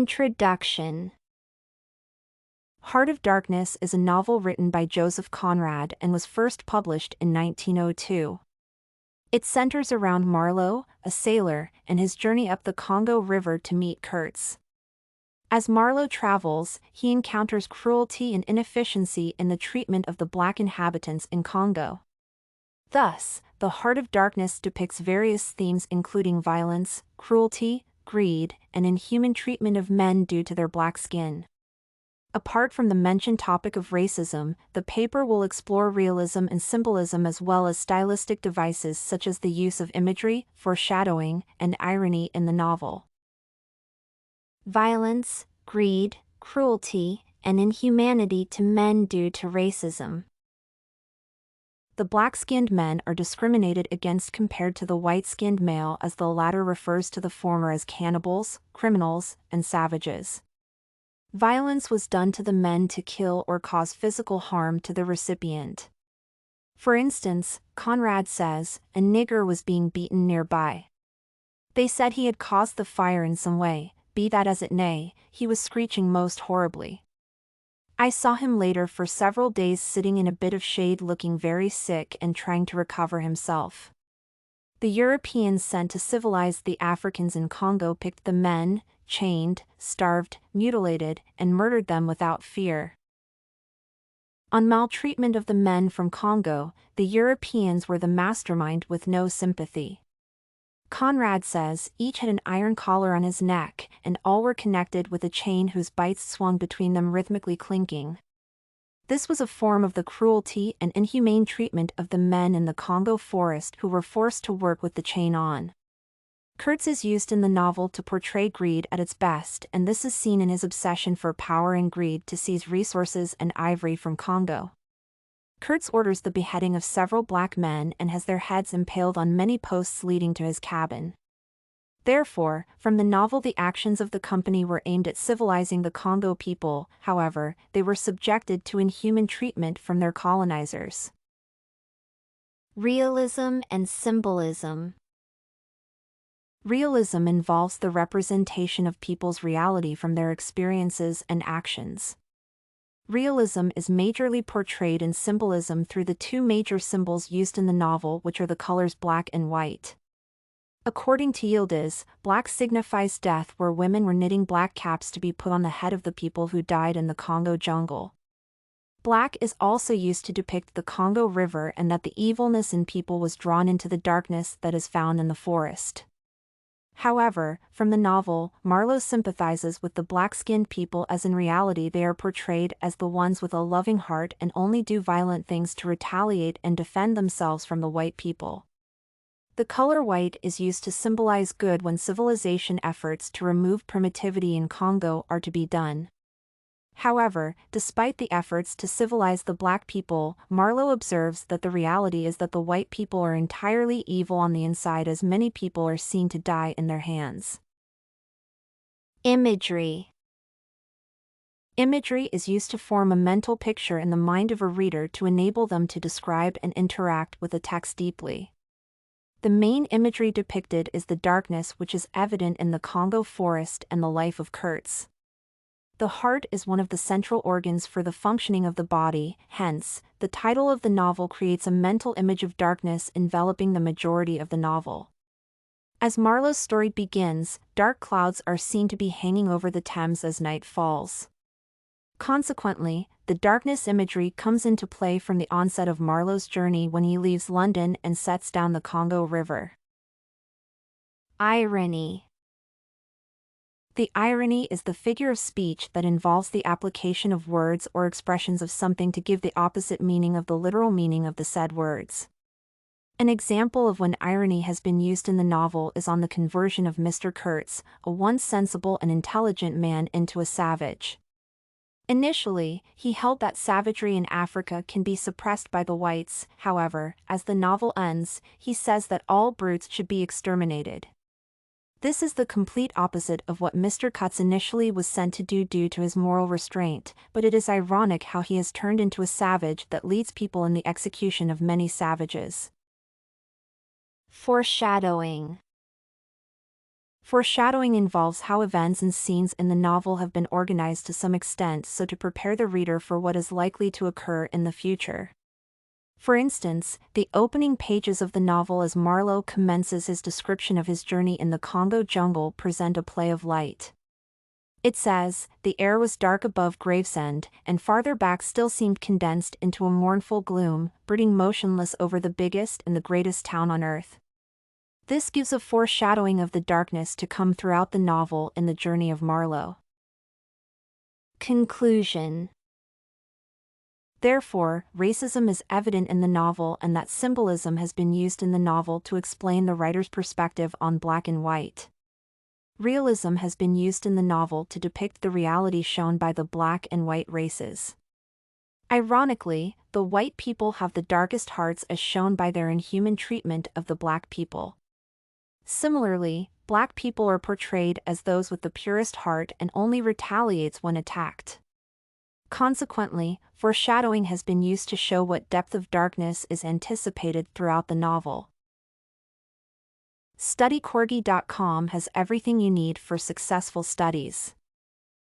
Introduction. Heart of Darkness is a novel written by Joseph Conrad and was first published in 1902. It centers around Marlow, a sailor, and his journey up the Congo River to meet Kurtz. As Marlow travels, he encounters cruelty and inefficiency in the treatment of the black inhabitants in Congo. Thus, The Heart of Darkness depicts various themes including violence, cruelty, greed, and inhuman treatment of men due to their black skin. Apart from the mentioned topic of racism, the paper will explore realism and symbolism as well as stylistic devices such as the use of imagery, foreshadowing, and irony in the novel. Violence, greed, cruelty, and inhumanity to men due to racism. The black-skinned men are discriminated against compared to the white-skinned male, as the latter refers to the former as cannibals, criminals, and savages. Violence was done to the men to kill or cause physical harm to the recipient. For instance, Conrad says, a nigger was being beaten nearby. They said he had caused the fire in some way, be that as it may, he was screeching most horribly. I saw him later for several days sitting in a bit of shade looking very sick and trying to recover himself. The Europeans sent to civilize the Africans in Congo picked the men, chained, starved, mutilated, and murdered them without fear. On maltreatment of the men from Congo, the Europeans were the mastermind with no sympathy. Conrad says each had an iron collar on his neck, and all were connected with a chain whose bites swung between them rhythmically clinking. This was a form of the cruelty and inhumane treatment of the men in the Congo forest who were forced to work with the chain on. Kurtz is used in the novel to portray greed at its best, and this is seen in his obsession for power and greed to seize resources and ivory from Congo. Kurtz orders the beheading of several black men and has their heads impaled on many posts leading to his cabin. Therefore, from the novel the actions of the company were aimed at civilizing the Congo people, however, they were subjected to inhuman treatment from their colonizers. Realism and symbolism. Realism involves the representation of people's reality from their experiences and actions. Realism is majorly portrayed in symbolism through the two major symbols used in the novel, which are the colors black and white. According to YILDIZ, black signifies death, where women were knitting black caps to be put on the head of the people who died in the Congo jungle. Black is also used to depict the Congo River and that the evilness in people was drawn into the darkness that is found in the forest. However, from the novel, Marlow sympathizes with the black-skinned people as in reality they are portrayed as the ones with a loving heart and only do violent things to retaliate and defend themselves from the white people. The color white is used to symbolize good when civilization efforts to remove primitivity in Congo are to be done. However, despite the efforts to civilize the black people, Marlow observes that the reality is that the white people are entirely evil on the inside, as many people are seen to die in their hands. Imagery. Imagery is used to form a mental picture in the mind of a reader to enable them to describe and interact with the text deeply. The main imagery depicted is the darkness which is evident in the Congo forest and the life of Kurtz. The heart is one of the central organs for the functioning of the body, hence, the title of the novel creates a mental image of darkness enveloping the majority of the novel. As Marlow's story begins, dark clouds are seen to be hanging over the Thames as night falls. Consequently, the darkness imagery comes into play from the onset of Marlow's journey when he leaves London and sets down the Congo River. Irony. The irony is the figure of speech that involves the application of words or expressions of something to give the opposite meaning of the literal meaning of the said words. An example of when irony has been used in the novel is on the conversion of Mr. Kurtz, a once sensible and intelligent man, into a savage. Initially, he held that savagery in Africa can be suppressed by the whites. However, as the novel ends, he says that all brutes should be exterminated. This is the complete opposite of what Mr. Kurtz initially was sent to do due to his moral restraint, but it is ironic how he has turned into a savage that leads people in the execution of many savages. Foreshadowing. Foreshadowing involves how events and scenes in the novel have been organized to some extent so to prepare the reader for what is likely to occur in the future. For instance, the opening pages of the novel as Marlow commences his description of his journey in the Congo jungle present a play of light. It says, "The air was dark above Gravesend, and farther back still seemed condensed into a mournful gloom, brooding motionless over the biggest and the greatest town on earth." This gives a foreshadowing of the darkness to come throughout the novel in the journey of Marlow. Conclusion. Therefore, racism is evident in the novel, and that symbolism has been used in the novel to explain the writer's perspective on black and white. Realism has been used in the novel to depict the reality shown by the black and white races. Ironically, the white people have the darkest hearts as shown by their inhuman treatment of the black people. Similarly, black people are portrayed as those with the purest heart and only retaliates when attacked. Consequently, foreshadowing has been used to show what depth of darkness is anticipated throughout the novel. StudyCorgi.com has everything you need for successful studies.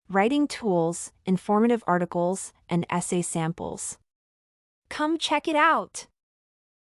Writing tools, informative articles, and essay samples. Come check it out!